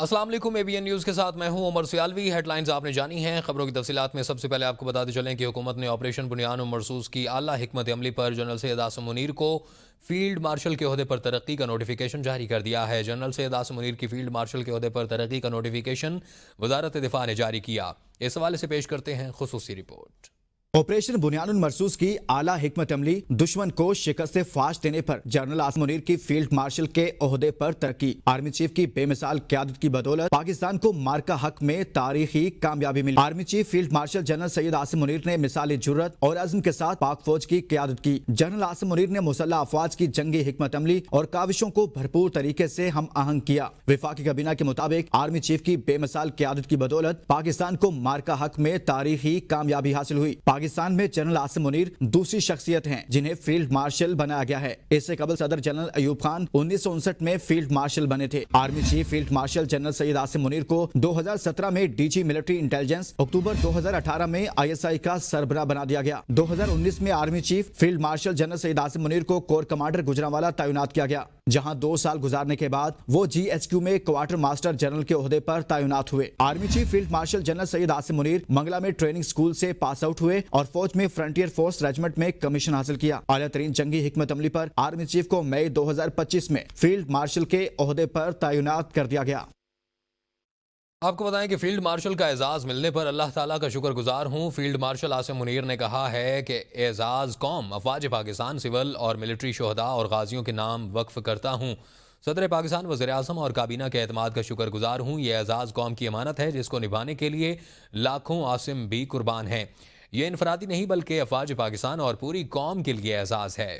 السلام علیکم اے be N news کے ساتھ میں ہوں عمر سیالوی۔ ہیڈ لائنز آپ نے جانی ہیں، خبروں کی تفصیلات میں سب سے پہلے آپ کو بتاتے چلیں کہ حکومت نے آپریشن بنیان و مرصوص کی اعلیٰ حکمت عملی پر جنرل سید عاصم منیر کو فیلڈ مارشل کے عہدے پر ترقی کا نوٹیفیکیشن جاری کر دیا ہے۔ جنرل سید عاصم منیر کی فیلڈ مارشل کے عہدے پر ترقی کا نوٹیفیکیشن وزارت دفاع نے جاری کیا۔ اس حوالے سے پیش کرتے ہیں خصوصی رپورٹ۔ آپریشن بنیان المرصوص کی اعلیٰ حکمت عملی، دشمن کو شکست فاش دینے پر جنرل عاصم منیر کی فیلڈ مارشل کے عہدے پر ترقی۔ آرمی چیف کی بے مثال قیادت کی بدولت پاکستان کو مارکہ حق میں تاریخی کامیابی ملی۔ Army chief field marshal general Syed Asim Munir نے مثالی جرات اور عزم کے ساتھ پاک فوج کی قیادت کی۔ جنرل عاصم منیر نے مسلح افواج کی جنگی حکمت عملی اور کاوشوں کو بھرپور طریقے سے ہم آہنگ کیا۔ وفاقی کابینہ کے مطابق آرمی چیف کی بے مثال قیادت کی بدولت پاکستان کو مارکہ حق میں تاریخی کامیابی حاصل ہوئی۔ پاکستان میں جنرل عاصم منیر دوسری شخصیت ہیں جنہیں فیلڈ مارشل بنایا گیا ہے۔ اس سے قبل صدر جنرل ایوب خان 1959 میں فیلڈ مارشل بنے تھے۔ Army chief field marshal general Syed Asim Munir کو 2017 میں ڈی جی ملٹری انٹیلیجنس، اکتوبر 2018 میں ISI کا سربراہ بنا دیا گیا۔ 2019 میں army chief field marshal general Syed Asim Munir کو کور کمانڈر گجرانوالہ تعینات کیا گیا، جہاں 2 سال گزارنے کے بعد وہ GHQ میں کوارٹر ماسٹر جنرل کے عہدے پر تعینات ہوئے۔ Army chief field marshal general Syed Asim Munir Mangla میں ٹریننگ سکول سے پاس آؤٹ ہوئے اور فوج میں فرنٹیئر فورس ریجمنٹ میں کمیشن حاصل کیا۔ اعلیٰ ترین جنگی حکمت عملی پر آرمی چیف کو مئی 2025 میں فیلڈ مارشل کے عہدے پر تعینات کر دیا گیا۔ آپ کو بتائیں کہ فیلڈ مارشل کا اعزاز ملنے پر اللہ تعالیٰ کا شکر گزار ہوں۔ فیلڈ مارشل عاصم منیر نے کہا ہے کہ اعزاز قوم، افواج پاکستان، سول اور ملٹری شہداء اور غازیوں کے نام وقف کرتا ہوں۔ صدر پاکستان، وزیر اعظم اور کابینہ کے اعتماد کا شکر گزار ہوں۔ یہ اعزاز قوم کی امانت ہے جس کو نبھانے کے لیے لاکھوں عاصم بھی قربان ہیں۔ یہ انفرادی نہیں بلکہ افواج پاکستان اور پوری قوم کے لیے اعزاز ہے۔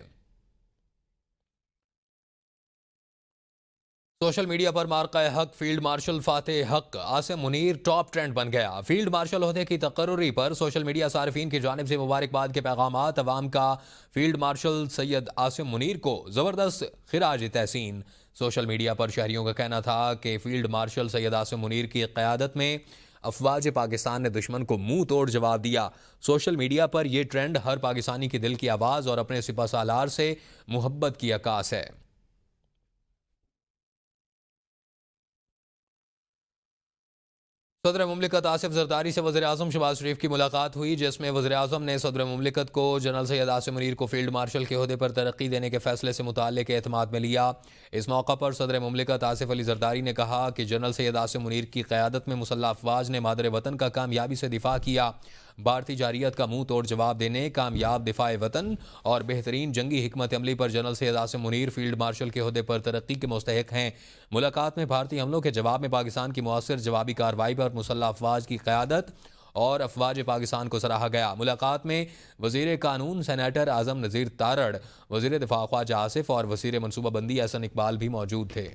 سوشل میڈیا پر مارکہ حق فیلڈ مارشل فاتح حق عاصم منیر ٹاپ ٹرینڈ بن گیا۔ فیلڈ مارشل عہدے کی تقرری پر سوشل میڈیا صارفین کی جانب سے مبارکباد کے پیغامات۔ عوام کا فیلڈ مارشل سید عاصم منیر کو زبردست خراج تحسین۔ سوشل میڈیا پر شہریوں کا کہنا تھا کہ فیلڈ مارشل سید عاصم منیر کی قیادت میں افواج پاکستان نے دشمن کو منہ توڑ جواب دیا۔ سوشل میڈیا پر یہ ٹرینڈ ہر پاکستانی کی دل کی آواز اور اپنے سپہ سالار سے محبت کی عکاس ہے۔ صدر مملکت آصف زرداری سے وزیر اعظم شہباز شریف کی ملاقات ہوئی، جس میں وزیر اعظم نے صدر مملکت کو جنرل سید عاصم منیر کو فیلڈ مارشل کے عہدے پر ترقی دینے کے فیصلے سے متعلق اعتماد میں لیا۔ اس موقع پر صدر مملکت آصف علی زرداری نے کہا کہ جنرل سید عاصم منیر کی قیادت میں مسلح افواج نے مادر وطن کا کامیابی سے دفاع کیا۔ بھارتی جارحیت کا منہ توڑ جواب دینے، کامیاب دفاع وطن اور بہترین جنگی حکمت عملی پر general Syed Asim Munir field marshal کے عہدے پر ترقی کے مستحق ہیں۔ ملاقات میں بھارتی حملوں کے جواب میں پاکستان کی مؤثر جوابی کارروائی پر مسلح افواج کی قیادت اور افواج پاکستان کو سراہا گیا۔ ملاقات میں وزیر قانون سینیٹر اعظم نذیر تارڑ، وزیر دفاع خواجہ آصف اور وزیر منصوبہ بندی احسن اقبال بھی موجود تھے۔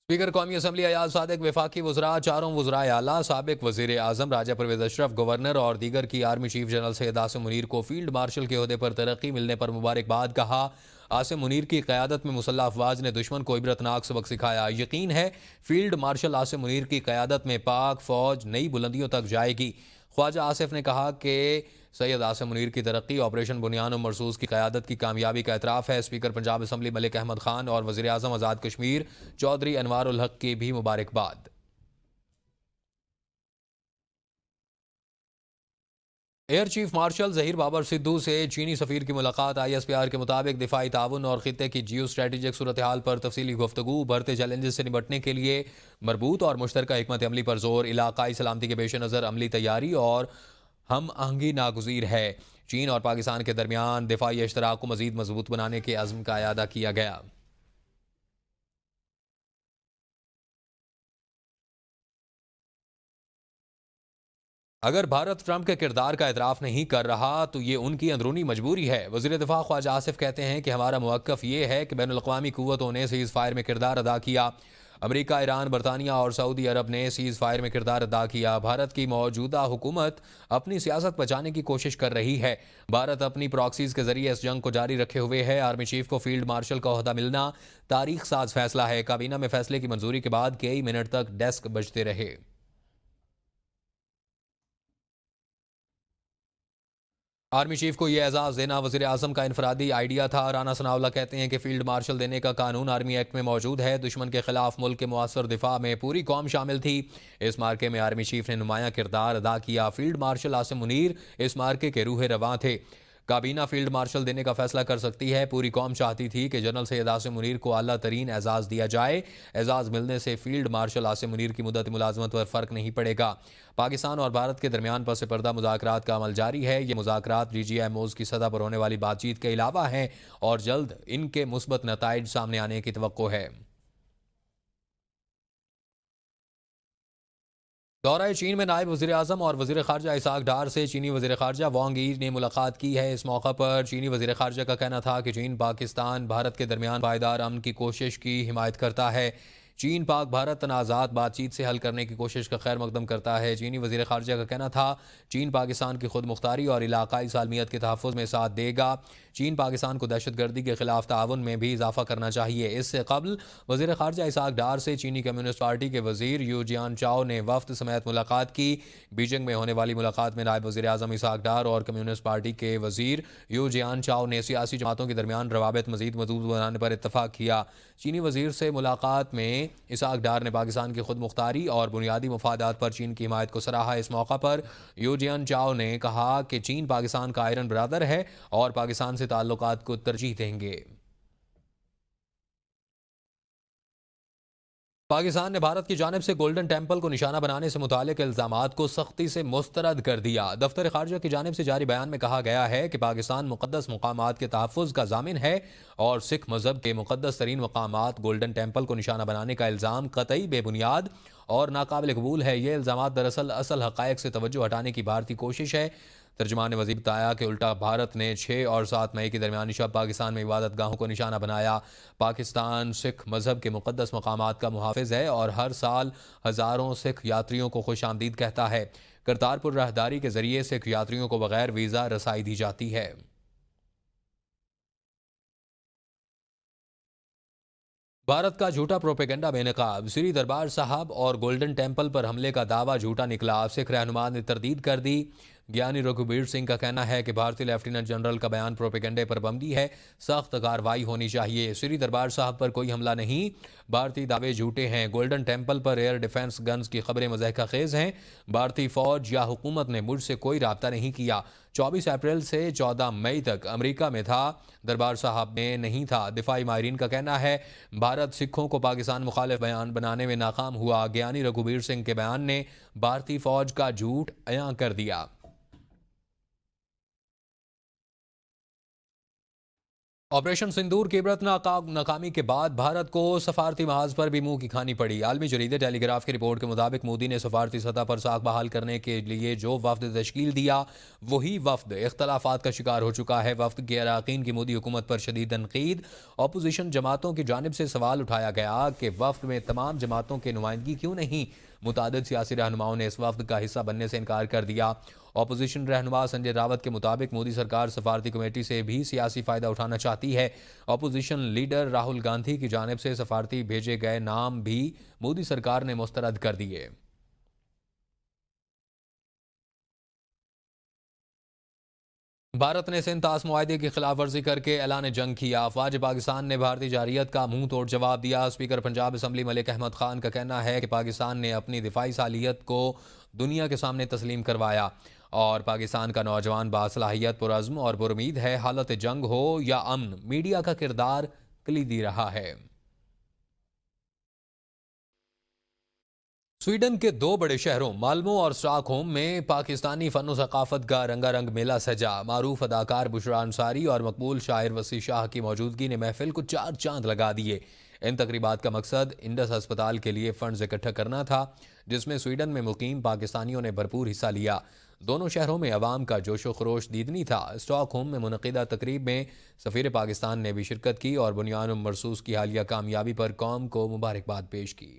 اسپیکر قومی اسمبلی ایاز صادق، وفاقی وزراء، چاروں وزرائے اعلیٰ، سابق وزیر اعظم راجہ پرویز اشرف، گورنر اور دیگر کی army chief general Syed Asim Munir کو فیلڈ مارشل کے عہدے پر ترقی ملنے پر مبارکباد کہا۔ عاصم منیر کی قیادت میں مسلح افواج نے دشمن کو عبرتناک سبق سکھایا۔ یقین ہے فیلڈ مارشل عاصم منیر کی قیادت میں پاک فوج نئی بلندیوں تک جائے گی۔ خواجہ آصف نے کہا کہ سید عاصم منیر کی ترقی آپریشن بنیان و مرصوص کی قیادت کی کامیابی کا اعتراف ہے۔ اسپیکر پنجاب اسمبلی ملک احمد خان اور وزیر اعظم آزاد کشمیر چودھری انوار الحق کی بھی مبارکباد۔ Air chief marshal Zaheer Babar Sidhu سے چینی سفیر کی ملاقات۔ ISPR کے مطابق دفاعی تعاون اور خطے کی جیو اسٹریٹجک صورتحال پر تفصیلی گفتگو، بڑھتے چیلنجز سے نمٹنے کے لیے مربوط اور مشترکہ حکمت عملی پر زور، علاقائی سلامتی کے پیش نظر عملی تیاری اور ہم آہنگی ناگزیر ہے۔ چین اور پاکستان کے درمیان دفاعی اشتراک کو مزید مضبوط بنانے کے عزم کا اعادہ کیا گیا۔ اگر بھارت ٹرمپ کے کردار کا اعتراف نہیں کر رہا تو یہ ان کی اندرونی مجبوری ہے۔ وزیر دفاع خواجہ آصف کہتے ہیں کہ ہمارا موقف یہ ہے کہ بین الاقوامی قوتوں نے سیز فائر میں کردار ادا کیا۔ امریکہ، ایران، برطانیہ اور سعودی عرب نے سیز فائر میں کردار ادا کیا۔ بھارت کی موجودہ حکومت اپنی سیاست بچانے کی کوشش کر رہی ہے۔ بھارت اپنی پراکسیز کے ذریعے اس جنگ کو جاری رکھے ہوئے ہے۔ آرمی چیف کو فیلڈ مارشل کا عہدہ ملنا تاریخ ساز فیصلہ ہے۔ کابینہ میں فیصلے کی منظوری کے بعد کئی منٹ تک ڈیسک بجتے رہے۔ آرمی چیف کو یہ اعزاز دینا وزیر اعظم کا انفرادی آئیڈیا تھا. رانا ثناء اللہ کہتے ہیں کہ فیلڈ مارشل دینے کا قانون آرمی ایکٹ میں موجود ہے. دشمن کے خلاف ملک کے مؤثر دفاع میں پوری قوم شامل تھی. اس مارکے میں آرمی چیف نے نمایاں کردار ادا کیا. فیلڈ مارشل عاصم منیر اس مارکے کے روح رواں تھے. کابینہ فیلڈ مارشل دینے کا فیصلہ کر سکتی ہے. پوری قوم چاہتی تھی کہ جنرل سید عاصم منیر کو اعلیٰ ترین اعزاز دیا جائے. اعزاز ملنے سے فیلڈ مارشل عاصم منیر کی مدت ملازمت پر فرق نہیں پڑے گا. پاکستان اور بھارت کے درمیان پس پردہ مذاکرات کا عمل جاری ہے. یہ مذاکرات DGMOs کی سطح پر ہونے والی بات چیت کے علاوہ ہیں اور جلد ان کے مثبت نتائج سامنے آنے کی توقع ہے. دورہ چین میں نائب وزیر اعظم اور وزیر خارجہ اسحاق ڈار سے چینی وزیر خارجہ وانگ ای نے ملاقات کی ہے. اس موقع پر چینی وزیر خارجہ کا کہنا تھا کہ چین پاکستان بھارت کے درمیان پائیدار امن کی کوشش کی حمایت کرتا ہے. چین پاک بھارت تنازعات بات چیت سے حل کرنے کی کوشش کا خیر مقدم کرتا ہے. چینی وزیر خارجہ کا کہنا تھا چین پاکستان کی خود مختاری اور علاقائی سالمیت کے تحفظ میں ساتھ دے گا. چین پاکستان کو دہشت گردی کے خلاف تعاون میں بھی اضافہ کرنا چاہیے. اس سے قبل وزیر خارجہ اسحاق ڈار سے چینی کمیونسٹ پارٹی کے وزیر یو جیان چاؤ نے وفد سمیت ملاقات کی. بیجنگ میں ہونے والی ملاقات میں نائب وزیر اعظم اسحاق ڈار اور کمیونسٹ پارٹی کے وزیر یو جیان چاؤ نے سیاسی جماعتوں کے درمیان روابط مزید مضبوط بنانے پر اتفاق کیا. چینی وزیر سے ملاقات میں اسحاق ڈار نے پاکستان کی خود مختاری اور بنیادی مفادات پر چین کی حمایت کو سراہا. اس موقع پر یو جیان چاؤ نے کہا کہ چین پاکستان کا آئرن برادر ہے اور پاکستان سے تعلقات کو ترجیح دیں گے. پاکستان نے بھارت کی جانب سے گولڈن ٹیمپل کو نشانہ بنانے سے متعلق الزامات کو سختی سے مسترد کر دیا. دفتر خارجہ کی جانب سے جاری بیان میں کہا گیا ہے کہ پاکستان مقدس مقامات کے تحفظ کا ضامن ہے اور سکھ مذہب کے مقدس ترین مقامات گولڈن ٹیمپل کو نشانہ بنانے کا الزام قطعی بے بنیاد اور ناقابل قبول ہے. یہ الزامات دراصل اصل حقائق سے توجہ ہٹانے کی بھارتی کوشش ہے. ترجمان نے مزید بتایا کہ الٹا بھارت نے 6 اور 7 مئی کی درمیانی شب پاکستان میں عبادت گاہوں کو نشانہ بنایا. پاکستان سکھ مذہب کے مقدس مقامات کا محافظ ہے اور ہر سال ہزاروں سکھ یاتریوں کو خوش آمدید کہتا ہے. کرتارپور راہداری کے ذریعے سکھ یاتریوں کو بغیر ویزا رسائی دی جاتی ہے. بھارت کا جھوٹا پروپیگنڈا بے نقاب. سری دربار صاحب اور گولڈن ٹیمپل پر حملے کا دعویٰ جھوٹا نکلا. سکھ رہنما نے تردید کر دی. گیانی رگھوبیر سنگھ کا کہنا ہے کہ بھارتی لیفٹیننٹ جنرل کا بیان پروپیگنڈے پر مبنی ہے. سخت کارروائی ہونی چاہیے. سری دربار صاحب پر کوئی حملہ نہیں. بھارتی دعوے جھوٹے ہیں. Golden temple per air defence guns کی خبریں مضحکہ خیز ہیں. بھارتی فوج یا حکومت نے مجھ سے کوئی رابطہ نہیں کیا. 24 اپریل سے 14 مئی تک امریکہ میں تھا، دربار صاحب میں نہیں تھا. دفاعی ماہرین کا کہنا ہے بھارت سکھوں کو پاکستان مخالف بیان بنانے میں ناکام ہوا. گیانی رگھوبیر سنگھ کے بیان نے بھارتی فوج کا جھوٹ عیاں کر دیا. آپریشن سندور کی عبرتناک ناکامی کے بعد بھارت کو سفارتی محاذ پر بھی منہ کی کھانی پڑی. عالمی جریدے ٹیلی گراف کی رپورٹ کے مطابق مودی نے سفارتی سطح پر ساکھ بحال کرنے کے لیے جو وفد تشکیل دیا وہی وفد اختلافات کا شکار ہو چکا ہے. وفد کے اراکین کی مودی حکومت پر شدید تنقید. اپوزیشن جماعتوں کی جانب سے سوال اٹھایا گیا کہ وفد میں تمام جماعتوں کی نمائندگی کیوں نہیں. متعدد سیاسی رہنماؤں نے اس وفد کا حصہ بننے سے انکار کر دیا. اپوزیشن رہنما سنجے راوت کے مطابق مودی سرکار سفارتی کمیٹی سے بھی سیاسی فائدہ اٹھانا چاہتی ہے. اپوزیشن لیڈر راہل گاندھی کی جانب سے سفارتی بھیجے گئے نام بھی مودی سرکار نے مسترد کر دیے. بھارت نے سندھ طاس معاہدے کی خلاف ورزی کر کے اعلان جنگ کیا. افواج پاکستان نے بھارتی جارحیت کا منہ توڑ جواب دیا. اسپیکر پنجاب اسمبلی ملک احمد خان کا کہنا ہے کہ پاکستان نے اپنی دفاعی صلاحیت کو دنیا کے سامنے تسلیم کروایا اور پاکستان کا نوجوان باصلاحیت پرعزم اور پرامید ہے. حالت جنگ ہو یا امن، میڈیا کا کردار کلیدی رہا ہے. سویڈن کے 2 بڑے شہروں مالمو اور اسٹاک ہوم میں پاکستانی فن و ثقافت کا رنگا رنگ میلہ سجا. معروف اداکار بشرا انصاری اور مقبول شاعر وسیع شاہ کی موجودگی نے محفل کو 4 چاند لگا دیے. ان تقریبات کا مقصد انڈس ہسپتال کے لیے فنڈز اکٹھا کرنا تھا، جس میں سویڈن میں مقیم پاکستانیوں نے بھرپور حصہ لیا. دونوں شہروں میں عوام کا جوش و خروش دیدنی تھا. اسٹاک ہوم میں منعقدہ تقریب میں سفیر پاکستان نے بھی شرکت کی اور بنیان مرصوص کی حالیہ کامیابی پر قوم کو مبارکباد پیش کی.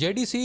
JDC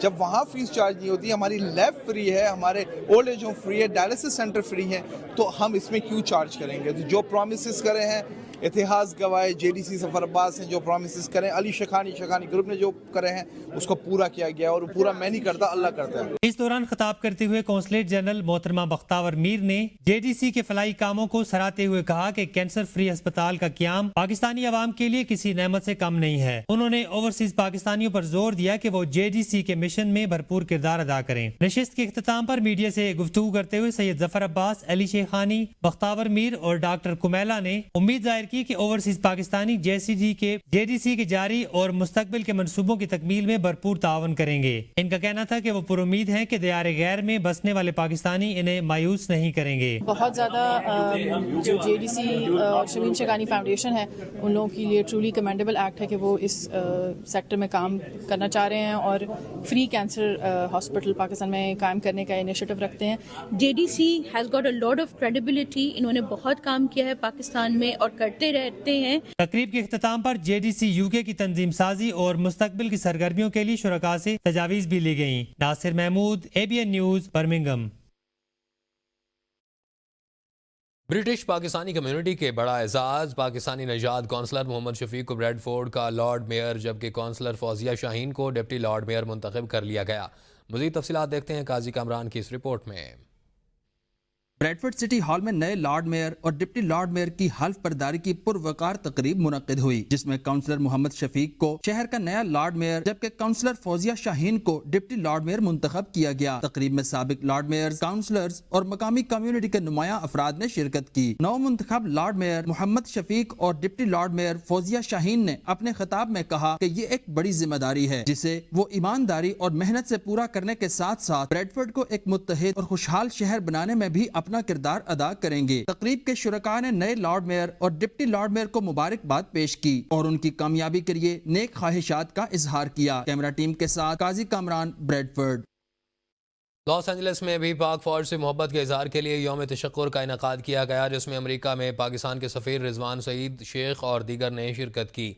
جب وہاں فیس چارج نہیں ہوتی، ہماری لیب فری ہے، ہمارے اولڈ ایج ہوم فری ہے، ڈائلسس سینٹر فری ہیں، تو ہم اس میں کیوں چارج کریں گے؟ تو جو پرومسز کرے ہیں اتحاد گواہ جے ڈی سی سفر عباس نے جو پرومسز کریں، علی شیخانی گروپ نے جو کرے ہیں اس کو پورا کیا گیا، اور پورا میں نہیں کرتا، اللہ کرتا ہے۔ اس دوران خطاب کرتے ہوئے کونسلیٹ جنرل محترمہ بختاور میر نے جے ڈی سی کے فلاحی کاموں کو سراہتے ہوئے کہا کہ کینسر فری ہسپتال کا قیام پاکستانی عوام کے لیے کسی نعمت سے کم نہیں ہے۔ انہوں نے اوورسیز پاکستانیوں پر زور دیا کہ وہ جے ڈی سی کے مشن میں بھرپور کردار ادا کریں۔ نشست کے اختتام پر میڈیا سے گفتگو کرتے ہوئے سید ظفر عباس، علی شیخانی، بختاور میر اور ڈاکٹر کمیلا نے امید ظاہر کی کہ overseas Pakistani J D C کے جاری اور مستقبل کے منصوبوں کی تکمیل میں بھرپور تعاون کریں گے۔ ان کا کہنا تھا کہ وہ پر امید ہیں کہ دیار غیر میں بسنے والے پاکستانی انہیں مایوس نہیں کریں گے۔ بہت زیادہ جو جے ڈی سی اور شمیم شیخانی فاؤنڈیشن ہے ان لوگوں کے لیے ٹرولی کمینڈیبل ایکٹ ہے کہ وہ اس سیکٹر میں کام کرنا چاہ رہے ہیں اور فری کینسر ہاسپٹل پاکستان میں قائم کرنے کا انیشیٹو رکھتے ہیں۔ J D C has got a lot of credibility, انہوں نے بہت کام کیا ہے پاکستان میں اور کرتے رہتے ہیں۔ تقریب کے اختتام پر جے ڈی سی یو کے کی تنظیم سازی اور مستقبل کی سرگرمیوں کے لیے شرکاء سے تجاویز بھی لی گئیں۔ Nasir Mahmood, ABN news, Birmingham. British Pakistani community کے بڑا اعزاز پاکستانی نژاد کونسلر محمد شفیق کو بریڈ فورڈ کا لارڈ میئر جبکہ کونسلر فوزیہ شاہین کو ڈپٹی لارڈ میئر منتخب کر لیا گیا۔ مزید تفصیلات دیکھتے ہیں قاضی کامران کی اس رپورٹ میں۔ بریڈفورڈ سٹی ہال میں نئے لارڈ میئر اور ڈپٹی لارڈ میئر کی حلف برداری کی پروقار تقریب منعقد ہوئی، جس میں کونسلر محمد شفیق کو شہر کا نیا لارڈ میئر جبکہ کونسلر فوزیہ شاہین کو ڈپٹی لارڈ میئر منتخب کیا گیا۔ تقریب میں سابق لارڈ میئر، کونسلرز اور مقامی کمیونٹی کے نمایاں افراد نے شرکت کی۔ نو منتخب لارڈ میئر محمد شفیق اور ڈپٹی لارڈ میئر فوزیہ شاہین نے اپنے خطاب میں کہا کہ یہ ایک بڑی ذمہ داری ہے جسے وہ ایمانداری اور محنت سے پورا کرنے کے ساتھ ساتھ بریڈفورڈ کو ایک متحد اور خوشحال شہر بنانے میں بھی اپنا کردار ادا کریں گے۔ تقریب کے شرکاء نے نئے لارڈ میئر اور ڈپٹی لارڈ میئر کو مبارکباد پیش کی اور ان کی کامیابی کے لیے نیک خواہشات کا اظہار کیا۔ کیمرہ ٹیم کے ساتھ قاضی کامران، بریڈفورڈ۔ لاس اینجلس میں بھی پاک فوج سے محبت کے اظہار کے لیے یوم تشکر کا انعقاد کیا گیا، جس میں امریکہ میں پاکستان کے سفیر رضوان سعید شیخ اور دیگر نے شرکت کی۔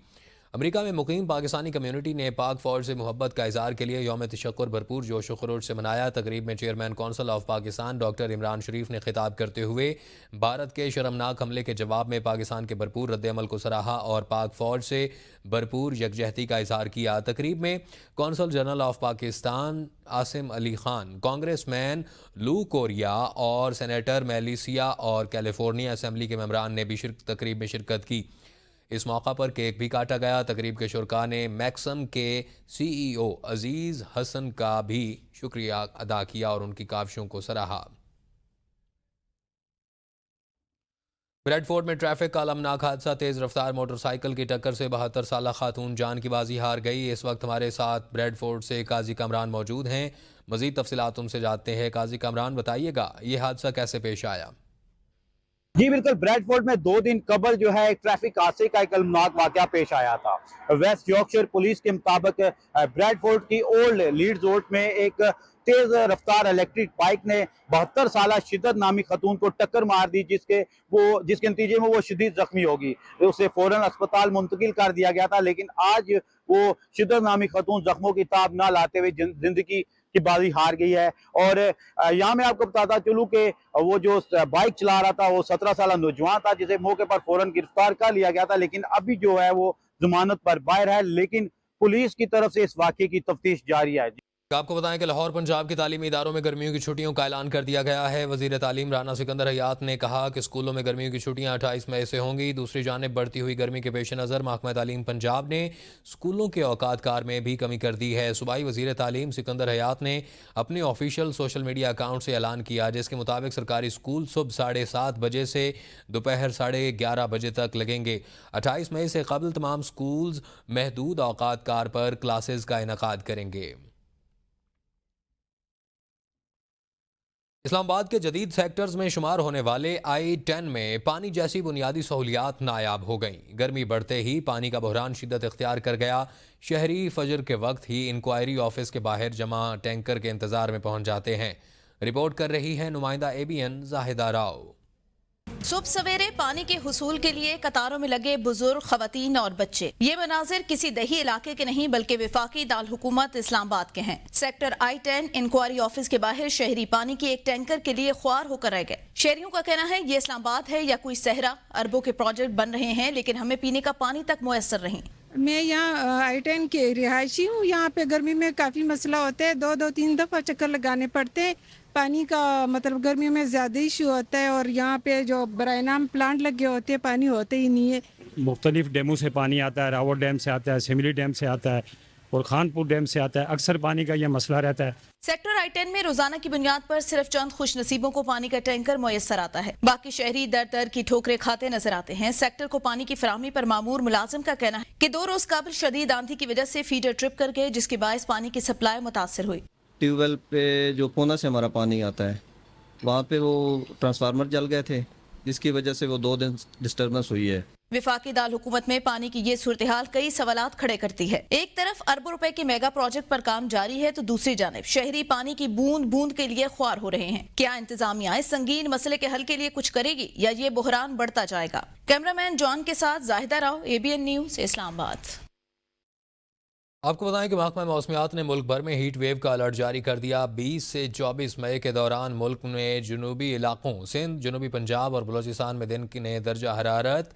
امریکہ میں مقیم پاکستانی کمیونٹی نے پاک فوج سے محبت کا اظہار کے لیے یوم تشکر بھرپور جوش و خروش سے منایا۔ تقریب میں chairman council of Pakistan doctor Imran Sharif نے خطاب کرتے ہوئے بھارت کے شرمناک حملے کے جواب میں پاکستان کے بھرپور رد عمل کو سراہا اور پاک فوج سے بھرپور یکجہتی کا اظہار کیا۔ تقریب میں consul general of Pakistan Asim Ali Khan, congressman Lou Correa اور سینیٹر میلیسیا اور کیلیفورنیا اسمبلی کے ممبران نے بھی تقریب میں شرکت کی۔ اس موقع پر کیک بھی کاٹا گیا۔ تقریب کے شرکاء نے میکسم کے CEO عزیز حسن کا بھی شکریہ ادا کیا اور ان کی کاوشوں کو سراہا۔ بریڈ فورڈ میں ٹریفک کا المناک حادثہ، تیز رفتار موٹر سائیکل کی ٹکر سے 72 سالہ خاتون جان کی بازی ہار گئی۔ اس وقت ہمارے ساتھ بریڈ فورڈ سے قاضی کامران موجود ہیں، مزید تفصیلات ان سے جانتے ہیں۔ قاضی کامران، بتائیے گا یہ حادثہ کیسے پیش آیا؟ جی بالکل، بریڈ فورڈ میں 2 دن قبل جو ہے ایک ٹریفک حادثے کا ایک المناک واقعہ پیش آیا تھا۔ ویسٹ یارکشائر پولیس کے مطابق بریڈ فورڈ کی اولڈ لیڈز روڈ میں ایک تیز رفتار الیکٹرک بائک نے 72 سالہ شدت نامی خاتون کو ٹکر مار دی، جس کے نتیجے میں وہ شدید زخمی ہوگی۔ اسے فوراً اسپتال منتقل کر دیا گیا تھا، لیکن آج وہ شدت نامی خاتون زخموں کی تاب نہ لاتے ہوئے زندگی کی بازی ہار گئی ہے۔ اور یہاں میں آپ کو بتاتا چلوں کہ وہ جو بائک چلا رہا تھا وہ 17 سالہ نوجوان تھا، جسے موقع پر فوراً گرفتار کر لیا گیا تھا، لیکن ابھی جو ہے وہ ضمانت پر باہر ہے، لیکن پولیس کی طرف سے اس واقعے کی تفتیش جاری ہے۔ آپ کو بتائیں کہ لاہور پنجاب کے تعلیمی اداروں میں گرمیوں کی چھٹیوں کا اعلان کر دیا گیا ہے۔ وزیر تعلیم رانا سکندر حیات نے کہا کہ اسکولوں میں گرمیوں کی چھٹیاں 28 مئی سے ہوں گی۔ دوسری جانب بڑھتی ہوئی گرمی کے پیش نظر محکمہ تعلیم پنجاب نے اسکولوں کے اوقات کار میں بھی کمی کر دی ہے۔ صوبائی وزیر تعلیم سکندر حیات نے اپنے آفیشیل سوشل میڈیا اکاؤنٹ سے اعلان کیا، جس کے مطابق سرکاری اسکول صبح 7:30 بجے سے دوپہر 11:30 بجے تک لگیں گے۔ 28 مئی سے قبل تمام اسکولز محدود اوقات کار پر کلاسز کا انعقاد کریں گے۔ اسلام آباد کے جدید سیکٹرز میں شمار ہونے والے I-10 میں پانی جیسی بنیادی سہولیات نایاب ہو گئیں۔ گرمی بڑھتے ہی پانی کا بحران شدت اختیار کر گیا۔ شہری فجر کے وقت ہی انکوائری آفس کے باہر جمع ٹینکر کے انتظار میں پہنچ جاتے ہیں۔ رپورٹ کر رہی ہے نمائندہ ABN زاہدہ راؤ۔ صبح سویرے پانی کے حصول کے لیے قطاروں میں لگے بزرگ، خواتین اور بچے. یہ مناظر کسی دیہی علاقے کے نہیں بلکہ وفاقی دارالحکومت اسلام آباد کے ہیں. سیکٹر I-10 انکوائری آفس کے باہر شہری پانی کے ایک ٹینکر کے لیے خوار ہو کر رہ گئے. شہریوں کا کہنا ہے یہ اسلام آباد ہے یا کوئی صحرا. اربوں کے پروجیکٹ بن رہے ہیں لیکن ہمیں پینے کا پانی تک میسر نہیں. میں یہاں I-10 کے رہائشی ہوں. یہاں پہ گرمی میں کافی مسئلہ ہوتا ہے. 2-3 دفعہ چکر لگانے پڑتے ہیں. پانی کا مطلب گرمیوں میں زیادہ ایشو ہوتا ہے اور یہاں پہ جو برائے نام پلانٹ لگے ہوتے ہیں پانی ہوتے ہی نہیں ہے. مختلف ڈیموں سے پانی آتا ہے. راوٹ ڈیم سے آتا ہے, سیملی ڈیم سے آتا ہے اور خانپور ڈیم سے آتا ہے. اکثر پانی کا یہ مسئلہ رہتا ہے. سیکٹر I-10 میں روزانہ کی بنیاد پر صرف چند خوش نصیبوں کو پانی کا ٹینکر میسر آتا ہے. باقی شہری در در کی ٹھوکریں کھاتے نظر آتے ہیں. سیکٹر کو پانی کی فراہمی پر مامور ملازم کا کہنا ہے کہ 2 روز قبل شدید آندھی کی وجہ سے فیڈر ٹرپ کر گئے جس کے باعث پانی کی سپلائی متاثر ہوئی. ٹیوب ویل پہ جو پونا سے ہمارا پانی آتا ہے وہاں پہ وہ ٹرانسفارمر جل گئے تھے جس کی وجہ سے وہ 2 دن ڈسٹربنس ہوئی ہے. وفاقی دارالحکومت میں پانی کی یہ صورتحال کئی سوالات کھڑے کرتی ہے. ایک طرف اربوں روپے کے میگا پروجیکٹ پر کام جاری ہے تو دوسری جانب شہری پانی کی بوند بوند کے لیے خوار ہو رہے ہیں. کیا انتظامیہ اس سنگین مسئلے کے حل کے لیے کچھ کرے گی یا یہ بحران بڑھتا جائے گا؟ کیمرامین جان کے ساتھ زاہدہ راؤ, ABN نیوز, اسلام آباد. آپ کو بتائیں کہ محکمہ موسمیات نے ملک بھر میں ہیٹ ویو کا الرٹ جاری کر دیا. 20 سے 24 مئی کے دوران ملک میں جنوبی علاقوں سندھ, جنوبی پنجاب اور بلوچستان میں دن کے درجہ حرارت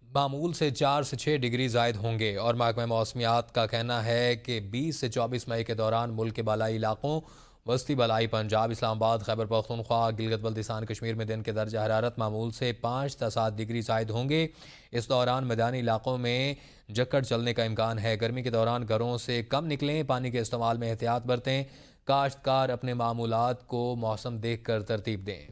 معمول سے 4 سے 6 ڈگری زائد ہوں گے اور محکمہ موسمیات کا کہنا ہے کہ 20 سے 24 مئی کے دوران ملک کے بالائی علاقوں, وسطی بالائی پنجاب, اسلام آباد, خیبر پختونخوا, گلگت بلتستان, کشمیر میں دن کے درجہ حرارت معمول سے 5 تا 7 ڈگری زائد ہوں گے. اس دوران میدانی علاقوں میں جکڑ چلنے کا امکان ہے. گرمی کے دوران گھروں سے کم نکلیں, پانی کے استعمال میں احتیاط برتیں. کاشتکار اپنے معمولات کو موسم دیکھ کر ترتیب دیں.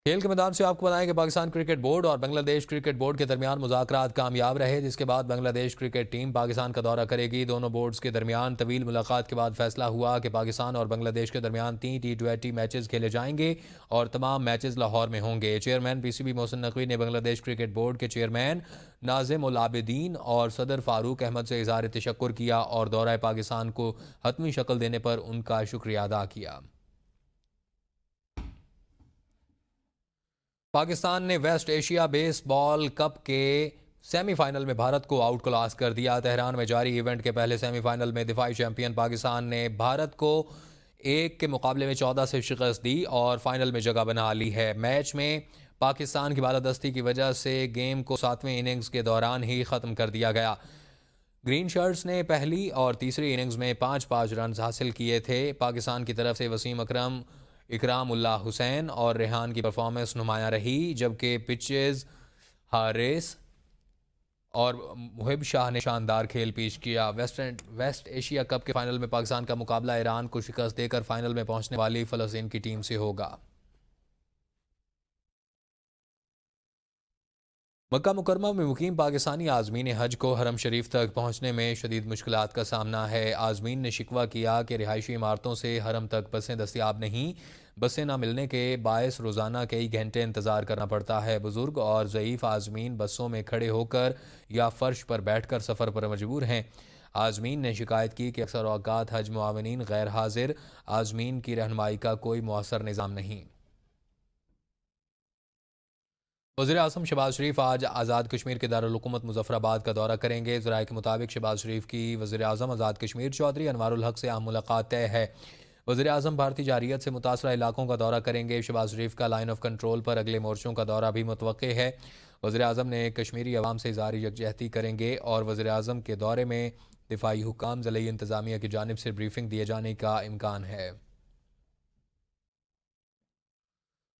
کھیل کے میدان سے آپ کو بتائیں کہ پاکستان کرکٹ بورڈ اور بنگلہ دیش کرکٹ بورڈ کے درمیان مذاکرات کامیاب رہے جس کے بعد بنگلہ دیش کرکٹ ٹیم پاکستان کا دورہ کرے گی. دونوں بورڈز کے درمیان طویل ملاقات کے بعد فیصلہ ہوا کہ پاکستان اور بنگلہ دیش کے درمیان 3 T20 میچز کھیلے جائیں گے اور تمام میچز لاہور میں ہوں گے. چیئرمین PCB محسن نقوی نے بنگلہ دیش کرکٹ بورڈ کے چیئرمین ناظم العابدین اور صدر فاروق احمد سے اظہار تشکر کیا اور دورہ پاکستان کو حتمی شکل دینے پر ان کا شکریہ ادا کیا. پاکستان نے ویسٹ ایشیا بیس بال کپ کے سیمی فائنل میں بھارت کو آؤٹ کلاس کر دیا. تہران میں جاری ایونٹ کے پہلے سیمی فائنل میں دفاعی چیمپئن پاکستان نے بھارت کو 1 کے مقابلے میں 14 سے شکست دی اور فائنل میں جگہ بنا لی ہے. میچ میں پاکستان کی بالادستی کی وجہ سے گیم کو 7ویں اننگز کے دوران ہی ختم کر دیا گیا. گرین شرٹس نے پہلی اور تیسری اننگز میں 5 رنز حاصل کیے تھے. پاکستان کی طرف سے وسیم اکرم, اکرام اللہ حسین اور ریحان کی پرفارمنس نمایاں رہی جبکہ پچز حارث اور محب شاہ نے شاندار کھیل پیش کیا. ویسٹ ایشیا کپ کے فائنل میں پاکستان کا مقابلہ ایران کو شکست دے کر فائنل میں پہنچنے والی فلسطین کی ٹیم سے ہوگا. مکہ مکرمہ میں مقیم پاکستانی عازمین حج کو حرم شریف تک پہنچنے میں شدید مشکلات کا سامنا ہے. عازمین نے شکوہ کیا کہ رہائشی عمارتوں سے حرم تک بسیں دستیاب نہیں. بسیں نہ ملنے کے باعث روزانہ کئی گھنٹے انتظار کرنا پڑتا ہے. بزرگ اور ضعیف عازمین بسوں میں کھڑے ہو کر یا فرش پر بیٹھ کر سفر پر مجبور ہیں. عازمین نے شکایت کی کہ اکثر اوقات حج معاونین غیر حاضر. عازمین کی رہنمائی کا کوئی مؤثر نظام نہیں. وزیر اعظم شہباز شریف آج آزاد کشمیر کے دارالحکومت مظفر آباد کا دورہ کریں گے. ذرائع کے مطابق شہباز شریف کی وزیر اعظم آزاد کشمیر چودھری انوار الحق سے اہم ملاقات طے ہے. وزیر اعظم بھارتی جارحیت سے متاثرہ علاقوں کا دورہ کریں گے. شہباز شریف کا لائن آف کنٹرول پر اگلے مورچوں کا دورہ بھی متوقع ہے. وزیر اعظم نے کشمیری عوام سے اظہار یکجہتی کریں گے اور وزیر اعظم کے دورے میں دفاعی حکام, ضلعی انتظامیہ کی جانب سے بریفنگ دیے جانے کا امکان ہے.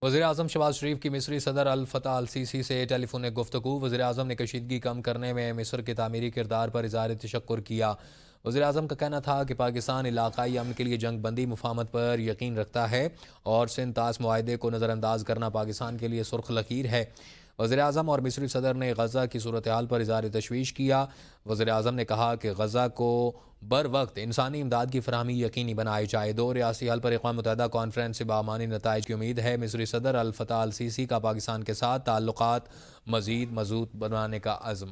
وزیر اعظم شہباز شریف کی مصری صدر الفتح السیسی سے ٹیلی فونک گفتگو. وزیر اعظم نے کشیدگی کم کرنے میں مصر کے تعمیری کردار پر اظہار تشکر کیا. وزیر اعظم کا کہنا تھا کہ پاکستان علاقائی امن کے لیے جنگ بندی مفاہمت پر یقین رکھتا ہے اور سندھ طاس معاہدے کو نظر انداز کرنا پاکستان کے لیے سرخ لکیر ہے. وزیر اعظم اور مصری صدر نے غزہ کی صورتحال پر اظہار تشویش کیا. وزیر اعظم نے کہا کہ غزہ کو بر وقت انسانی امداد کی فراہمی یقینی بنائی جائے. 2 ریاستی حل پر اقوام متحدہ کانفرنس سے بامعنی نتائج کی امید ہے. مصری صدر الفتح السیسی کا پاکستان کے ساتھ تعلقات مزید مضبوط بنانے کا عزم.